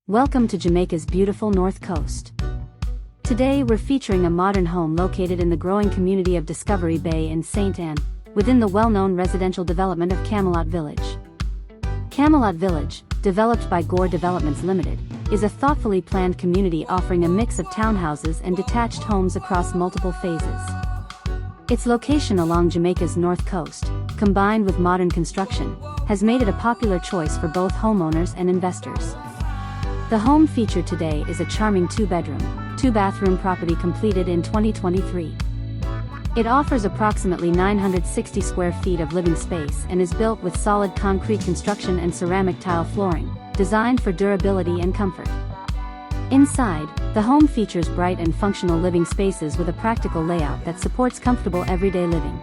Welcome to Jamaica's beautiful North Coast. Today we're featuring a modern home located in the growing community of Discovery Bay in St. Ann, within the well-known residential development of Camelot Village. Camelot Village, developed by Gore Developments Limited, is a thoughtfully planned community offering a mix of townhouses and detached homes across multiple phases. Its location along Jamaica's north coast, combined with modern construction, has made it a popular choice for both homeowners and investors. The home featured today is a charming 2-bedroom, 2-bathroom property completed in 2023. It offers approximately 960 square feet of living space and is built with solid concrete construction and ceramic tile flooring, designed for durability and comfort. Inside, the home features bright and functional living spaces with a practical layout that supports comfortable everyday living.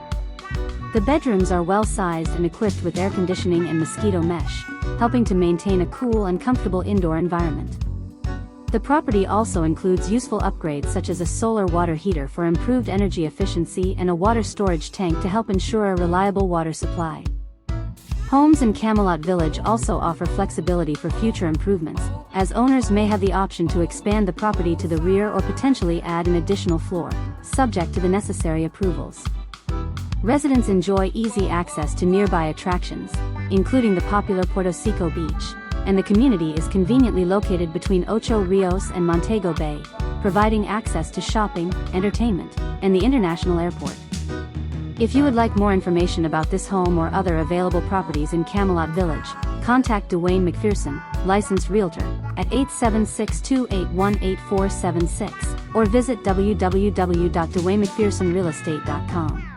The bedrooms are well-sized and equipped with air conditioning and mosquito mesh, helping to maintain a cool and comfortable indoor environment. The property also includes useful upgrades such as a solar water heater for improved energy efficiency and a water storage tank to help ensure a reliable water supply. Homes in Camelot Village also offer flexibility for future improvements, as owners may have the option to expand the property to the rear or potentially add an additional floor, subject to the necessary approvals. Residents enjoy easy access to nearby attractions, including the popular Puerto Seco Beach, and the community is conveniently located between Ocho Rios and Montego Bay, providing access to shopping, entertainment, and the international airport. If you would like more information about this home or other available properties in Camelot Village, contact Dwayne McPherson, licensed realtor, at 876-281-8476, or visit www.dwaynemcphersonrealestate.com.